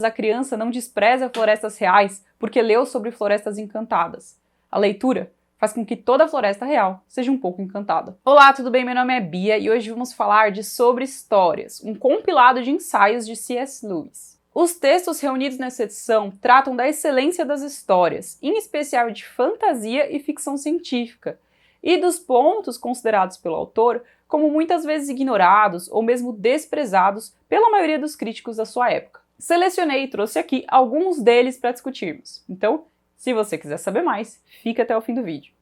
A criança não despreza florestas reais porque leu sobre florestas encantadas. A leitura faz com que toda a floresta real seja um pouco encantada. Olá, tudo bem? Meu nome é Bia e hoje vamos falar de Sobre Histórias, um compilado de ensaios de C.S. Lewis. Os textos reunidos nessa edição tratam da excelência das histórias, em especial de fantasia e ficção científica, e dos pontos considerados pelo autor como muitas vezes ignorados ou mesmo desprezados pela maioria dos críticos da sua época. Selecionei e trouxe aqui alguns deles para discutirmos. Então, se você quiser saber mais, fica até o fim do vídeo.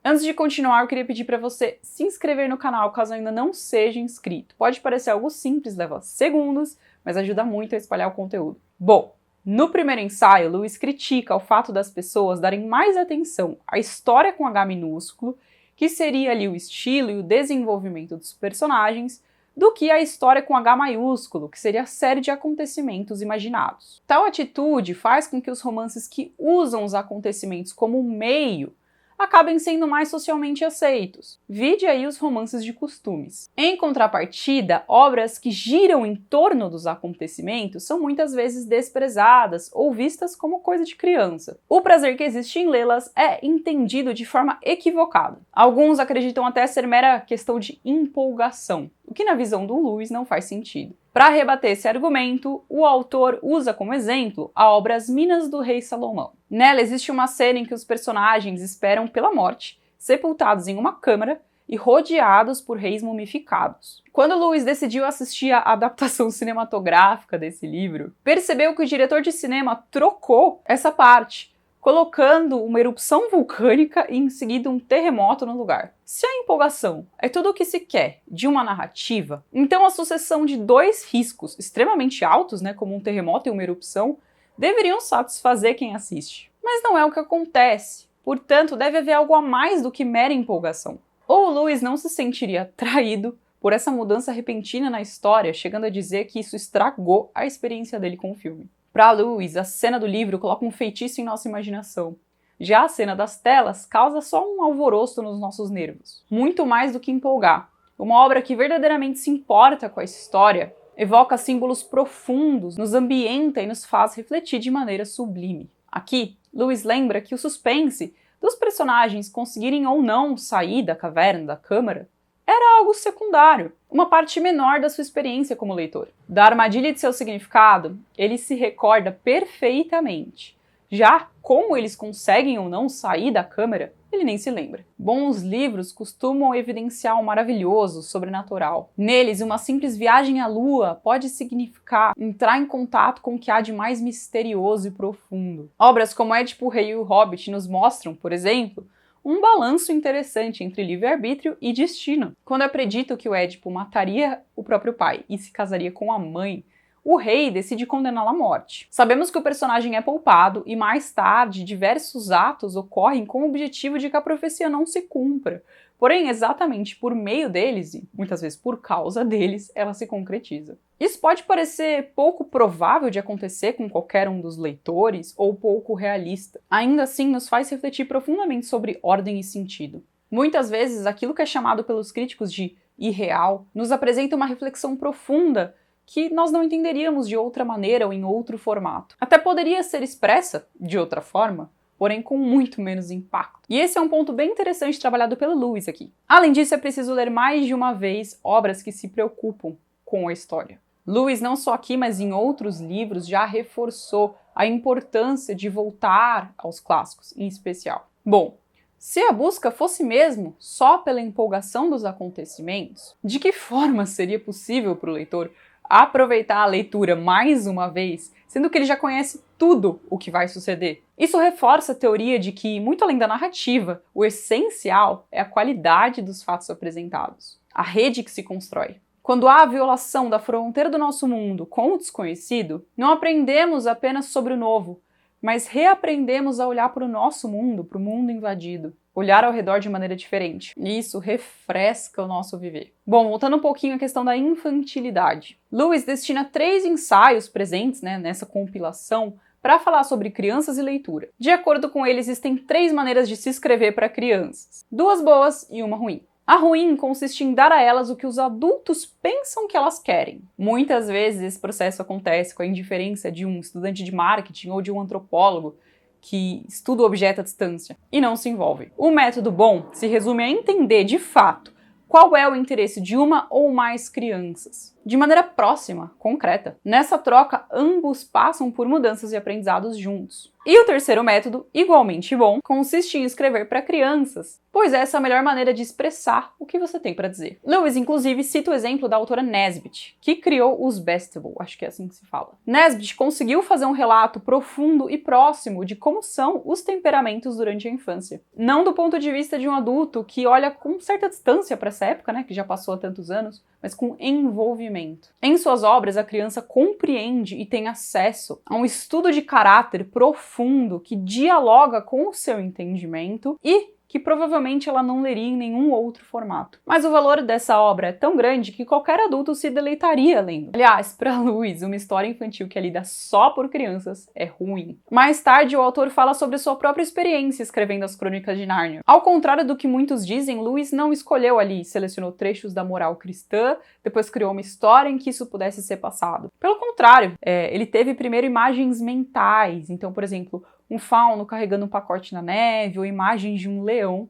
Antes de continuar, eu queria pedir para você se inscrever no canal caso ainda não seja inscrito. Pode parecer algo simples, leva segundos, mas ajuda muito a espalhar o conteúdo. Bom, no primeiro ensaio, Lewis critica o fato das pessoas darem mais atenção à história com H minúsculo, que seria ali o estilo e o desenvolvimento dos personagens, do que a história com H maiúsculo, que seria a série de acontecimentos imaginados. Tal atitude faz com que os romances que usam os acontecimentos como meio acabem sendo mais socialmente aceitos. Vide aí os romances de costumes. Em contrapartida, obras que giram em torno dos acontecimentos são muitas vezes desprezadas ou vistas como coisa de criança. O prazer que existe em lê-las é entendido de forma equivocada. Alguns acreditam até ser mera questão de empolgação, o que na visão do Lewis não faz sentido. Para rebater esse argumento, o autor usa como exemplo a obra As Minas do Rei Salomão. Nela existe uma cena em que os personagens esperam pela morte, sepultados em uma câmara e rodeados por reis mumificados. Quando Lewis decidiu assistir à adaptação cinematográfica desse livro, percebeu que o diretor de cinema trocou essa parte, colocando uma erupção vulcânica e em seguida um terremoto no lugar. Se a empolgação é tudo o que se quer de uma narrativa, então a sucessão de dois riscos extremamente altos, como um terremoto e uma erupção, deveriam satisfazer quem assiste. Mas não é o que acontece. Portanto, deve haver algo a mais do que mera empolgação. Ou o Lewis não se sentiria traído por essa mudança repentina na história, chegando a dizer que isso estragou a experiência dele com o filme. Para Lewis, a cena do livro coloca um feitiço em nossa imaginação. Já a cena das telas causa só um alvoroço nos nossos nervos. Muito mais do que empolgar. Uma obra que verdadeiramente se importa com a história, evoca símbolos profundos, nos ambienta e nos faz refletir de maneira sublime. Aqui, Lewis lembra que o suspense dos personagens conseguirem ou não sair da caverna, da câmara, era algo secundário, uma parte menor da sua experiência como leitor. Da armadilha e de seu significado, ele se recorda perfeitamente. Já como eles conseguem ou não sair da câmara, ele nem se lembra. Bons livros costumam evidenciar o maravilhoso, sobrenatural. Neles, uma simples viagem à lua pode significar entrar em contato com o que há de mais misterioso e profundo. Obras como Édipo, o Rei e o Hobbit nos mostram, por exemplo, um balanço interessante entre livre-arbítrio e destino. Quando é predito que o Édipo mataria o próprio pai e se casaria com a mãe, o rei decide condená-lo à morte. Sabemos que o personagem é poupado e mais tarde diversos atos ocorrem com o objetivo de que a profecia não se cumpra. Porém, exatamente por meio deles, e muitas vezes por causa deles, ela se concretiza. Isso pode parecer pouco provável de acontecer com qualquer um dos leitores ou pouco realista. Ainda assim, nos faz refletir profundamente sobre ordem e sentido. Muitas vezes, aquilo que é chamado pelos críticos de irreal nos apresenta uma reflexão profunda que nós não entenderíamos de outra maneira ou em outro formato. Até poderia ser expressa de outra forma, porém com muito menos impacto. E esse é um ponto bem interessante trabalhado pelo Lewis aqui. Além disso, é preciso ler mais de uma vez obras que se preocupam com a história. Lewis, não só aqui, mas em outros livros, já reforçou a importância de voltar aos clássicos, em especial. Bom, se a busca fosse mesmo só pela empolgação dos acontecimentos, de que forma seria possível para o leitor aproveitar a leitura mais uma vez, sendo que ele já conhece tudo o que vai suceder? Isso reforça a teoria de que, muito além da narrativa, o essencial é a qualidade dos fatos apresentados, a rede que se constrói. Quando há a violação da fronteira do nosso mundo com o desconhecido, não aprendemos apenas sobre o novo, mas reaprendemos a olhar para o nosso mundo, para o mundo invadido. Olhar ao redor de maneira diferente. E isso refresca o nosso viver. Bom, voltando um pouquinho à questão da infantilidade. Lewis destina 3 ensaios presentes nessa compilação para falar sobre crianças e leitura. De acordo com ele, existem 3 maneiras de se escrever para crianças: 2 boas e 1 ruim. A ruim consiste em dar a elas o que os adultos pensam que elas querem. Muitas vezes esse processo acontece com a indiferença de um estudante de marketing ou de um antropólogo que estuda o objeto à distância e não se envolve. O método bom se resume a entender de fato qual é o interesse de uma ou mais crianças, de maneira próxima, concreta. Nessa troca, ambos passam por mudanças e aprendizados juntos. E o terceiro método, igualmente bom, consiste em escrever para crianças, pois essa é a melhor maneira de expressar o que você tem para dizer. Lewis, inclusive, cita o exemplo da autora Nesbit, que criou os Bestible, acho que é assim que se fala. Nesbit conseguiu fazer um relato profundo e próximo de como são os temperamentos durante a infância. Não do ponto de vista de um adulto que olha com certa distância para essa época, né, que já passou há tantos anos, mas com envolvimento. Em suas obras, a criança compreende e tem acesso a um estudo de caráter profundo que dialoga com o seu entendimento e que provavelmente ela não leria em nenhum outro formato. Mas o valor dessa obra é tão grande que qualquer adulto se deleitaria lendo. Aliás, para Lewis, uma história infantil que é lida só por crianças é ruim. Mais tarde, o autor fala sobre sua própria experiência escrevendo as Crônicas de Nárnia. Ao contrário do que muitos dizem, Lewis não escolheu ali, selecionou trechos da moral cristã, depois criou uma história em que isso pudesse ser passado. Pelo contrário, ele teve primeiro imagens mentais. Então, por exemplo, um fauno carregando um pacote na neve, ou imagens de um leão.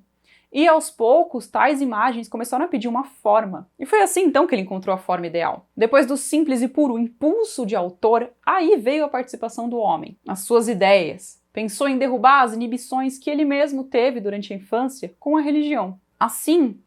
E aos poucos, tais imagens começaram a pedir uma forma. E foi assim então que ele encontrou a forma ideal. Depois do simples e puro impulso de autor, aí veio a participação do homem, as suas ideias. Pensou em derrubar as inibições que ele mesmo teve durante a infância com a religião. Assim,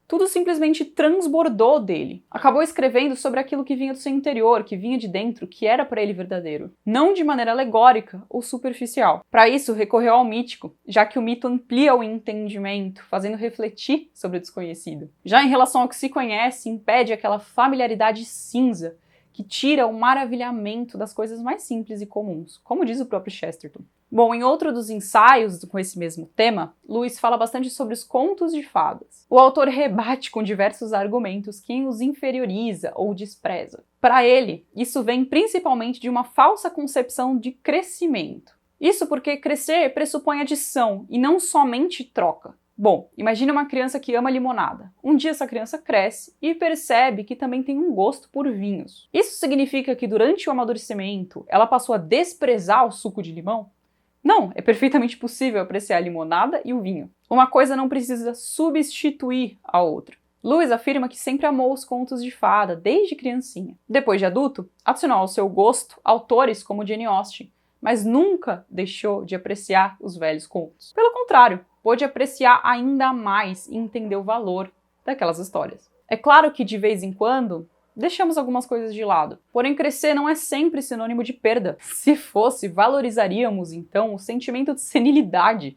tudo simplesmente transbordou dele. Acabou escrevendo sobre aquilo que vinha do seu interior, que vinha de dentro, que era para ele verdadeiro. Não de maneira alegórica ou superficial. Para isso, recorreu ao mítico, já que o mito amplia o entendimento, fazendo refletir sobre o desconhecido. Já em relação ao que se conhece, impede aquela familiaridade cinza, que tira o maravilhamento das coisas mais simples e comuns, como diz o próprio Chesterton. Bom, em outro dos ensaios com esse mesmo tema, Lewis fala bastante sobre os contos de fadas. O autor rebate com diversos argumentos quem os inferioriza ou despreza. Para ele, isso vem principalmente de uma falsa concepção de crescimento. Isso porque crescer pressupõe adição e não somente troca. Bom, imagine uma criança que ama limonada. Um dia essa criança cresce e percebe que também tem um gosto por vinhos. Isso significa que durante o amadurecimento ela passou a desprezar o suco de limão? Não, é perfeitamente possível apreciar a limonada e o vinho. Uma coisa não precisa substituir a outra. Lewis afirma que sempre amou os contos de fada, desde criancinha. Depois de adulto, adicionou ao seu gosto autores como Jane Austen, mas nunca deixou de apreciar os velhos contos. Pelo contrário, pôde apreciar ainda mais e entender o valor daquelas histórias. É claro que, de vez em quando, deixamos algumas coisas de lado. Porém, crescer não é sempre sinônimo de perda. Se fosse, valorizaríamos, então, o sentimento de senilidade,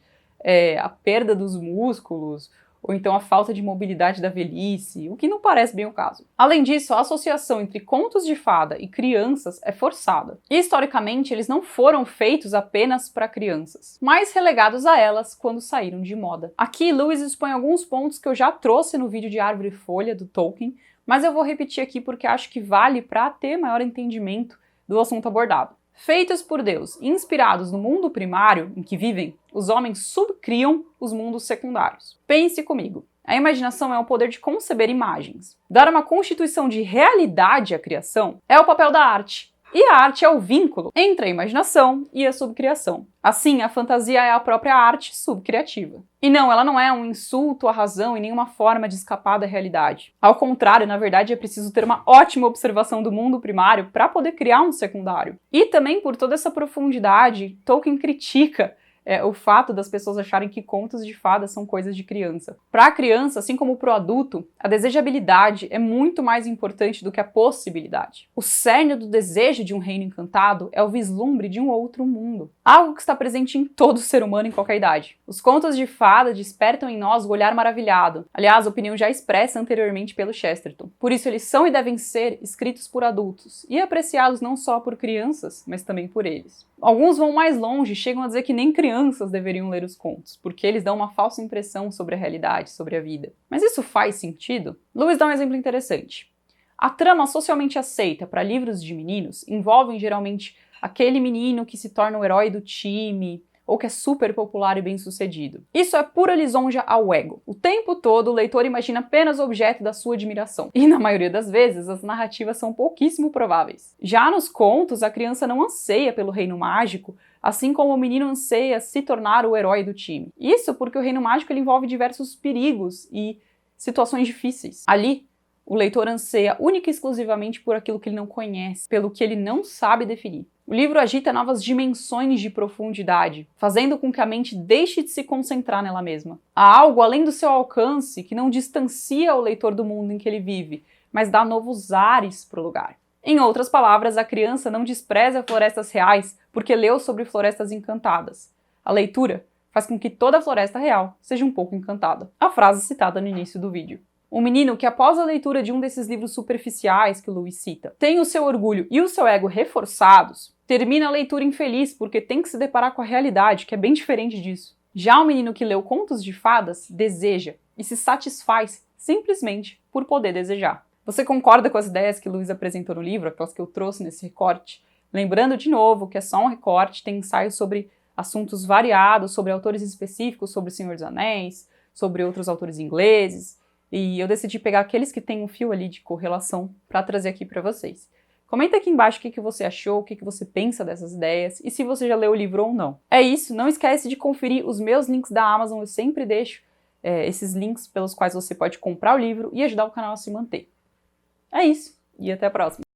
a perda dos músculos, ou então a falta de mobilidade da velhice, o que não parece bem o caso. Além disso, a associação entre contos de fada e crianças é forçada. E, historicamente, eles não foram feitos apenas para crianças, mas relegados a elas quando saíram de moda. Aqui, Lewis expõe alguns pontos que eu já trouxe no vídeo de Árvore e Folha, do Tolkien, mas eu vou repetir aqui porque acho que vale para ter maior entendimento do assunto abordado. Feitos por Deus e inspirados no mundo primário em que vivem, os homens subcriam os mundos secundários. Pense comigo. A imaginação é o poder de conceber imagens. Dar uma constituição de realidade à criação é o papel da arte. E a arte é o vínculo entre a imaginação e a subcriação. Assim, a fantasia é a própria arte subcriativa. E não, ela não é um insulto à razão e nenhuma forma de escapar da realidade. Ao contrário, na verdade, é preciso ter uma ótima observação do mundo primário para poder criar um secundário. E também, por toda essa profundidade, Tolkien critica o fato das pessoas acharem que contos de fadas são coisas de criança. Para a criança, assim como para o adulto, a desejabilidade é muito mais importante do que a possibilidade. O cerne do desejo de um reino encantado é o vislumbre de um outro mundo. Algo que está presente em todo ser humano em qualquer idade. Os contos de fada despertam em nós o olhar maravilhado. Aliás, opinião já expressa anteriormente pelo Chesterton. Por isso, eles são e devem ser escritos por adultos e apreciados não só por crianças, mas também por eles. Alguns vão mais longe e chegam a dizer que nem crianças deveriam ler os contos, porque eles dão uma falsa impressão sobre a realidade, sobre a vida. Mas isso faz sentido? Lewis dá um exemplo interessante. A trama socialmente aceita para livros de meninos envolvem geralmente aquele menino que se torna o herói do time, ou que é super popular e bem-sucedido. Isso é pura lisonja ao ego. O tempo todo o leitor imagina apenas o objeto da sua admiração. E na maioria das vezes, as narrativas são pouquíssimo prováveis. Já nos contos, a criança não anseia pelo reino mágico, assim como o menino anseia se tornar o herói do time. Isso porque o reino mágico ele envolve diversos perigos e situações difíceis. Ali, o leitor anseia única e exclusivamente por aquilo que ele não conhece, pelo que ele não sabe definir. O livro agita novas dimensões de profundidade, fazendo com que a mente deixe de se concentrar nela mesma. Há algo além do seu alcance que não distancia o leitor do mundo em que ele vive, mas dá novos ares para o lugar. Em outras palavras, a criança não despreza florestas reais porque leu sobre florestas encantadas. A leitura faz com que toda a floresta real seja um pouco encantada. A frase citada no início do vídeo. Um menino que, após a leitura de um desses livros superficiais que o Lewis cita, tem o seu orgulho e o seu ego reforçados, termina a leitura infeliz porque tem que se deparar com a realidade, que é bem diferente disso. Já o menino que leu contos de fadas deseja e se satisfaz simplesmente por poder desejar. Você concorda com as ideias que o Lewis apresentou no livro, aquelas que eu trouxe nesse recorte? Lembrando de novo que é só um recorte, tem ensaios sobre assuntos variados, sobre autores específicos, sobre O Senhor dos Anéis, sobre outros autores ingleses, e eu decidi pegar aqueles que têm um fio ali de correlação para trazer aqui para vocês. Comenta aqui embaixo o que você achou, o que você pensa dessas ideias e se você já leu o livro ou não. É isso, não esquece de conferir os meus links da Amazon, eu sempre deixo esses links pelos quais você pode comprar o livro e ajudar o canal a se manter. É isso, e até a próxima!